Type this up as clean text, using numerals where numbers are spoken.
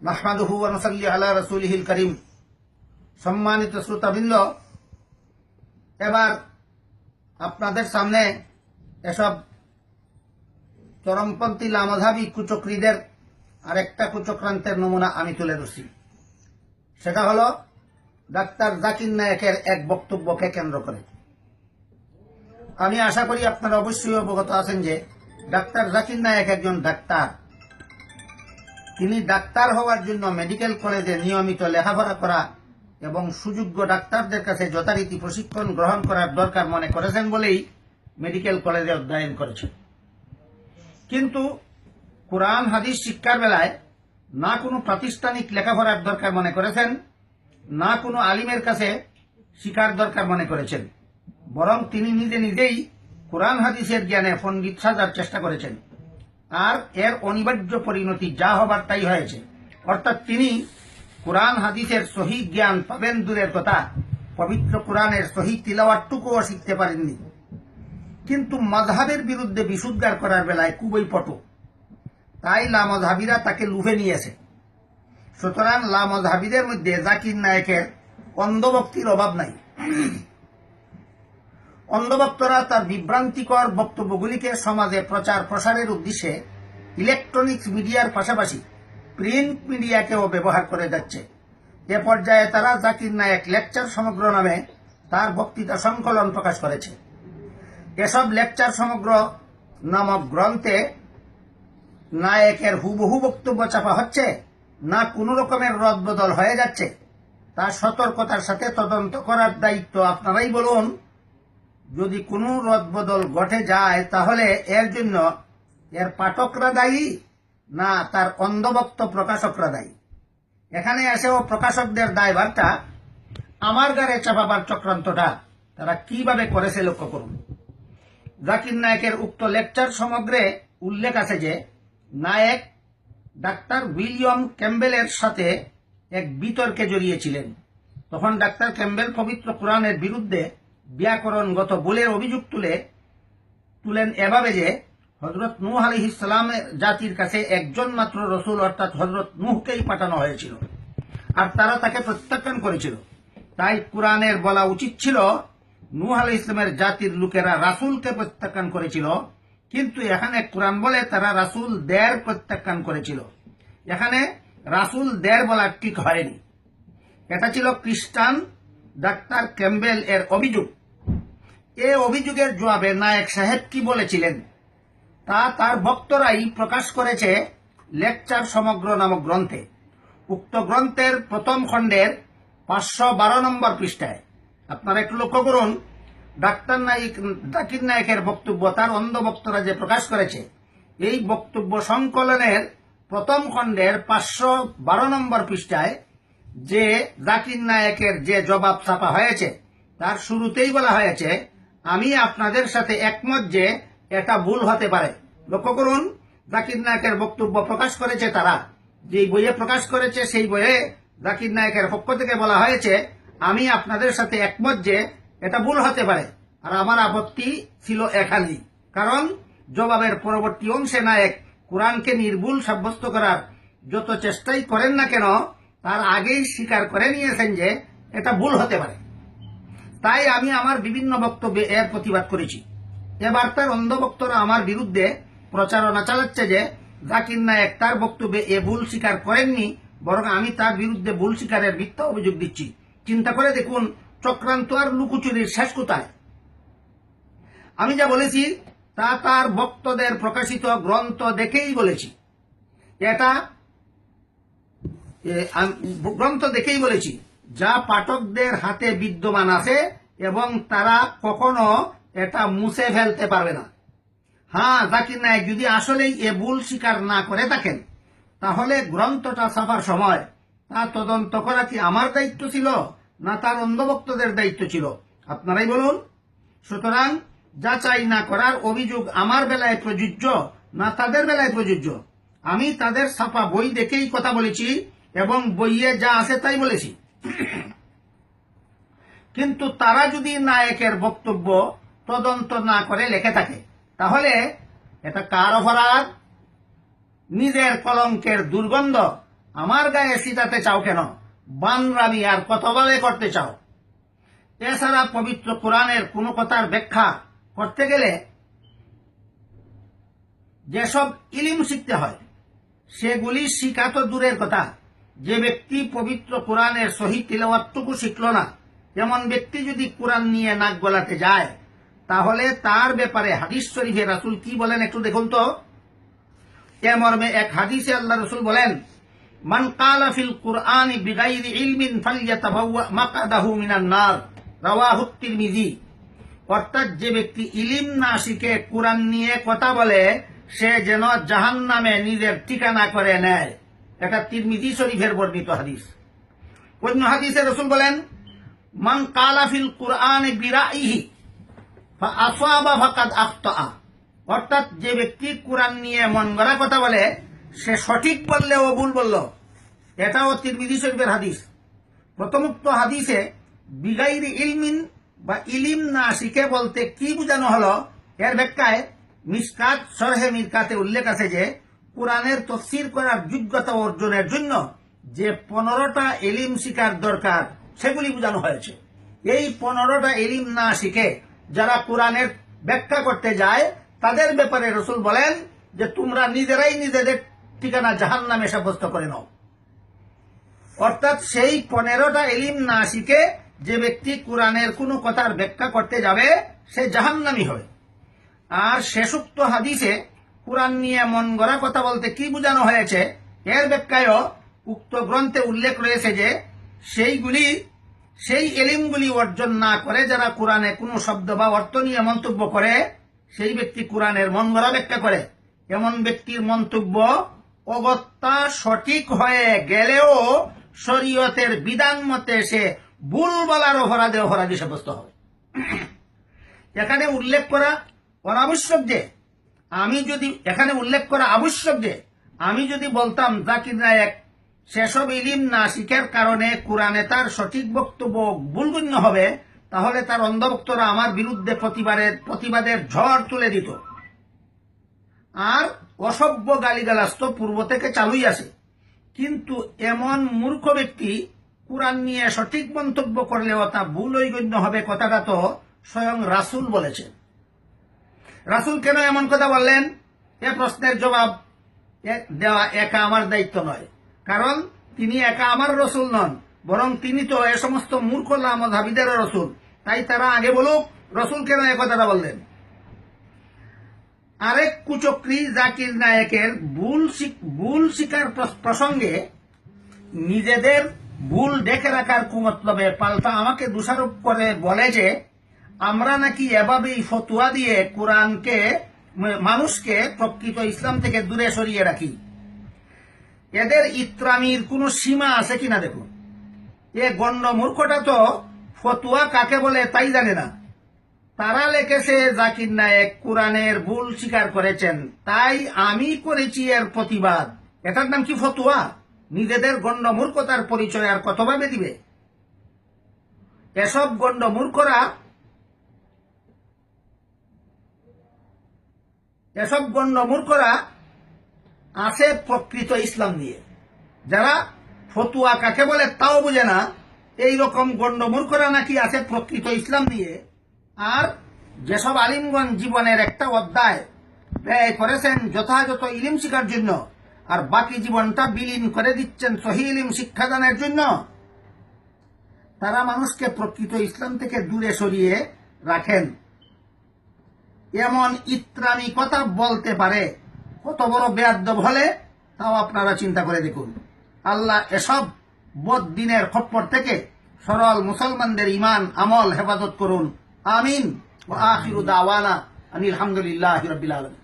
নাহমাদুহু ওয়া নুসাল্লি আলা রাসূলিহিল কারীম। সম্মানিত শ্রোতাবৃন্দ, এবার আপনাদের সামনে এসব চরমপন্থী লামাধাবী কুচক্রীদের আরেকটা কুচক্রান্তের নমুনা আমি তুলে ধরছি। সেটা হলো ডাক্তার জাকির নায়েকের এক বক্তব্যকে কেন্দ্র করে। আমি আশা করি আপনারা অবশ্যই অবগত আছেন যে ডাক্তার জাকির নায়েক একজন ডাক্তার। তিনি ডাক্তার হওয়ার জন্য মেডিকেল কলেজে নিয়মিত লেখাপড়া করা এবং সুযোগ্য ডাক্তারদের কাছে যথারীতি প্রশিক্ষণ গ্রহণ করার দরকার মনে করেছেন বলেই মেডিকেল কলেজে অধ্যয়ন করেছেন। কিন্তু কোরআন হাদিস শিক্ষার বেলায় না কোনো প্রাতিষ্ঠানিক লেখাপড়ার দরকার মনে করেছেন, না কোনো আলিমের কাছে শিকার দরকার মনে করেছেন, বরং তিনি নিজেই কোরআন হাদিসের জ্ঞানে পণ্ডিত সাজার চেষ্টা করেছেন। আর এর অনিবার্য পরিণতি যা হবার তাই হয়েছে। অর্থাৎ তিনি কোরআন হাদিসের সহি জ্ঞান পাবেন দূরের কথা, পবিত্র কোরআনের সহি তিলাওয়াতটুকুও শিখতে পারেননি। কিন্তু মাযহাবের বিরুদ্ধে বিশুদ্ধার করার বেলায় খুবই পটু। তাই লামাযহাবীরা তাকে লুফে নিয়েছে। সুতরাং লামাযহাবীদের মধ্যে জাকির নায়েকের অন্ধভক্তির অভাব নাই। অন্ধভক্তরা তার বিভ্রান্তিকর বক্তব্যগুলিকে সমাজে প্রচার প্রসারের উদ্দেশ্যে ইলেকট্রনিক্স মিডিয়ার পাশাপাশি প্রিন্ট মিডিয়াকেও ব্যবহার করে যাচ্ছে। এ পর্যায়ে তারা জাকির নায়েক লেকচার সমগ্র নামে তার বক্তৃতা সংকলন প্রকাশ করেছে। এসব লেকচার সমগ্র নামক গ্রন্থে নায়েকের হুবহু বক্তব্য চাপা হচ্ছে, না কোনো রকমের রদবদল হয়ে যাচ্ছে, তা সতর্কতার সাথে তদন্ত করার দায়িত্ব আপনারাই বলুন। যদি কোনো রদবদল ঘটে যায় তাহলে এর জন্য এর পাঠকরা দায়ী, না তার অন্ধভক্ত প্রকাশকরা দায়ী? এখানে এসেও প্রকাশকদের দায়ভারটা আমার গাড়ে চাপাবার চক্রান্তটা তারা কিভাবে করেছে লক্ষ্য করুন। জাকির নায়েকের উক্ত লেকচার সমগ্রে উল্লেখ আছে যে নায়েক ডাক্তার উইলিয়াম ক্যাম্বেলের সাথে এক বিতর্কে জড়িয়েছিলেন। তখন ডাক্তার ক্যাম্বেল পবিত্র কোরআনের বিরুদ্ধে ব্যাকরণগত ভুলের অভিযোগ তুলেন এভাবে যে হযরত নূহ আলাইহিস সালামের জাতির কাছে একজন মাত্র রসুল অর্থাৎ হযরত নূহকেই পাঠানো হয়েছিল, আর তারা তাকে প্রত্যাখ্যান করেছিল। তাই কোরআনের বলা উচিত ছিল নূহ আলাইহিস সালামের জাতির লোকেরা রাসূলকে প্রত্যাখ্যান করেছিল, কিন্তু এখানে কোরআন বলে তারা রাসূলদের প্রত্যাখ্যান করেছিল। এখানে রাসূলদের বলা ঠিক হয়নি। এটা ছিল খ্রিস্টান ডাক্তার ক্যাম্বেল এর অভিযোগ। এ অভিযোগের জবাবে নায়েক সাহেব কি বলেছিলেন তা তার ভক্তরাই প্রকাশ করেছে লেকচার সমগ্র নামক গ্রন্থে। উক্ত গ্রন্থের প্রথম খণ্ডের 512 নম্বর পৃষ্ঠায় আপনারা একটু লক্ষ্য করুন। ডাক্তার জাকির নায়েকের বক্তব্য তার অন্ধভক্তরা যে প্রকাশ করেছে, এই বক্তব্য সংকলনের প্রথম খণ্ডের 512 নম্বর পৃষ্ঠায় যে জাকির নায়েকের যে জবাব ছাপা হয়েছে তার শুরুতেই বলা হয়েছে, আমি আপনাদের সাথে একমত যে এটা ভুল হতে পারে। লক্ষ্য করুন, জাকির নায়েকের বক্তব্য প্রকাশ করেছে তারা, যে বইয়ে প্রকাশ করেছে সেই বইয়ে জাকির নায়েকের পক্ষ থেকে বলা হয়েছে, আমি আপনাদের সাথে একমত যে এটা ভুল হতে পারে। আর আমার আপত্তি ছিল এখানেই, কারণ জবাবের পরবর্তী অংশে নায়েক কোরআনকে নির্ভুল সাব্যস্ত করার যত চেষ্টাই করেন না কেন তার আগেই স্বীকার করে নিয়েছেন যে এটা ভুল হতে পারে। তাই আমি আমার বিভিন্ন বক্তব্যে এর প্রতিবাদ করেছি। এবার তার অন্ধভক্তরা আমার বিরুদ্ধে প্রচারণা চালাচ্ছে যে জাকির নায়েক তার বক্তব্যে এ ভুল স্বীকার করেননি, বরং আমি তার বিরুদ্ধে ভুল স্বীকারের মিথ্যা অভিযোগ দিচ্ছি। চিন্তা করে দেখুন চক্রান্ত আর লুকোচুরির শেষ কোথায়। আমি যা বলেছি তা তার ভক্তদের প্রকাশিত গ্রন্থ দেখেই বলেছি। এটা গ্রন্থ দেখেই বলেছি যা পাঠকদের হাতে বিদ্যমান আছে এবং তারা কখনো এটা মুছে ফেলতে পারবে না। হ্যাঁ, জাকির নায়েক যদি আসলেই এ ভুল স্বীকার না করে থাকেন তাহলে গ্রন্থটা ছাপার সময় তা তদন্ত করা কি আমার দায়িত্ব ছিল, না তার অন্ধভক্তদের দায়িত্ব ছিল? আপনারাই বলুন। সুতরাং যাচাই না করার অভিযোগ আমার বেলায় প্রযোজ্য না তাদের বেলায় প্রযোজ্য? আমি তাদের ছাপা বই দেখেই কথা বলেছি এবং বইয়ে যা আছে তাই বলেছি। কিন্তু তারা যদি নায়েকের বক্তব্য তদন্ত না করে লিখে থাকে তাহলে এটা কার অপরাধ? নিজের কলঙ্কের দুর্গন্ধ আমার গায়ে ছিটাতে চাও কেন? বানরামি আর কতভাবে করতে চাও? এছাড়া পবিত্র কোরআনের কোনো কথার ব্যাখ্যা করতে গেলে যেসব ইলিম শিখতে হয় সেগুলি শিখা তো দূরের কথা, যে ব্যক্তি পবিত্র কোরআনের সহিত তিলাওয়াতটুকু শিখল না, এমন ব্যক্তি যদি কোরআন নিয়ে নাক গলাতে যায় তাহলে তার ব্যাপারে হাদিস শরীফে রাসূল কি বলেন একটু দেখুন তো। এ মর্মে এক হাদিসে আল্লাহ রাসূল বলেন, মান কালা ফিল কুরআনি বিগাইরি ইলমিন ফালইয়াতাবাওয়া মাকআদাহু মিনান নার, রাওয়াহু তিরমিজি। অর্থাৎ যে ব্যক্তি ইলিম না শিখে কোরআন নিয়ে কথা বলে সে যেন জাহান্নামে নিজের ঠিকানা করে নেয়। এটা তিরমিজি শরীফের বর্ণিত হাদিস। অন্য হাদিসে রাসূল বলেন, মান কালা ফিল কুরআনি বিরাইহি ফাআসাবা ফাকাদ আখতা। অর্থাৎ যে ব্যক্তি কোরআন নিয়ে মন গড়া কথা বলে সে সঠিক বললেও ভুল বলল। এটাও তিরমিজি শরীফের হাদিস। প্রথমোক্ত হাদিসে বিগাইরি ইলমিন বা ইলিম না শিখে বলতে কি বোঝানো হলো, এর ব্যাখ্যায় মিশকাত শরহে মিরকাতে উল্লেখ আছে যে কোরআনের তাফসীর করার যোগ্যতা অর্জনের জন্য যে 15টা ইলিম শিখার দরকার সেগুলি বোঝানো হয়েছে। এই 15টা ইলিম না শিখে যারা কোরআনের ব্যাখ্যা করতে যায় তাদের ব্যাপারে রাসূল বলেন যে তোমরা নিজেরাই নিজেদের ঠিকানা জাহান্নামে সাব্যস্ত করে নাও। অর্থাৎ সেই 15টা ইলিম না শিখে যে ব্যক্তি কোরআনের কোনো কথার ব্যাখ্যা করতে যাবে সে জাহান্নামী হবে। আর শেষোক্ত হাদিসে কোরআন নিয়ে মন গড়া কথা বলতে কি বোঝানো হয়েছে এর ব্যাখ্যায়ও উক্ত গ্রন্থে উল্লেখ রয়েছে যে সেই এলিমগুলি অর্জন না করে যারা কোরআনে কোনো শব্দ বা অর্থ নিয়ে মন্তব্য করে সেই ব্যক্তি কোরআনের মন গড়া ব্যাখ্যা করে। এমন ব্যক্তির মন্তব্য অগত্যা সঠিক হয়ে গেলেও শরীয়তের বিধান মতে সে ভুল বলার অপরাধী সাব্যস্ত হবে। এখানে উল্লেখ করা অনাবশ্যক যে আমি যদি বলতাম জাকির নায়েক সেসব ইলিম না শিখার কারণে কোরআনে তার সঠিক বক্তব্য ভুলগণ্য হবে, তাহলে তার অন্ধভক্তরা আমার বিরুদ্ধে প্রতিবাদের ঝড় তুলে দিত। আর অসভ্য গালিগালাজ তো পূর্ব থেকে চালুই আছে। কিন্তু এমন মূর্খ ব্যক্তি কোরআন নিয়ে সঠিক মন্তব্য করলেও তা ভুলই গণ্য হবে, কথাটা তো স্বয়ং রাসূল বলেছেন। রাসূল কেন এমন কথা বললেন এ প্রশ্নের জবাব দেওয়া একা আমার দায়িত্ব নয়, কারণ তিনি একা আমার রসুল নন, বরং তিনি তো এ সমস্ত মূর্খ লামাযহাবীদেরও রসুল। তাই তারা আগে বলুক রসুল কেন এ কথাটা বললেন। আরেক কুচক্রী জাকির নায়েকের ভুল স্বীকার প্রসঙ্গে নিজেদের ভুল ঢেকে রাখার কুমতলবে পাল্টা আমাকে দোষারোপ করে বলে যে আমরা নাকি এভাবেই ফতোয়া দিয়ে মানুষকে প্রকৃত ইসলাম থেকে দূরে সরিয়ে রাখি। এদের ইত্রামির কোন সীমা আছে কিনা দেখুন। এ গণ্ড মূর্খটা তো ফতোয়া কাকে বলে তাই জানে না। তারা লিখেছে জাকির নায়েক কোরআনের ভুল স্বীকার করেছেন, তাই আমি করেছি এর প্রতিবাদ। এটার নাম কি ফতোয়া? নিজেদের গণ্ড মূর্খতার পরিচয় আর কতভাবে দিবে? এসব গণ্ড মূর্খরা আছে প্রকৃত ইসলাম নিয়ে, যারা ফতুয়া কাকে বলে তাও বুঝে না। এইরকম গণ্ড মূর্খরা নাকি আছে প্রকৃত ইসলাম নিয়ে। আর যেসব আলিমগণ জীবনের একটা অধ্যায় ব্যয় করেছেন যথাযথ ইলিম শিখার জন্য আর বাকি জীবনটা বিলীন করে দিচ্ছেন সহি ইলিম শিক্ষাদানের জন্য, তারা মানুষকে প্রকৃত ইসলাম থেকে দূরে সরিয়ে রাখেন। এমন ইত্রামি কথা বলতে পারে কত বড় বেয়াদব হলে তাও আপনারা চিন্তা করে দেখুন। আল্লাহ এসব বদ্দিনের খপ্পর থেকে সরল মুসলমানদের ইমান আমল হেফাজত করুন। আমিন। ওয়া আখিরু দাওয়ানা আনিল হামদুলিল্লাহি রাব্বিল আলামিন।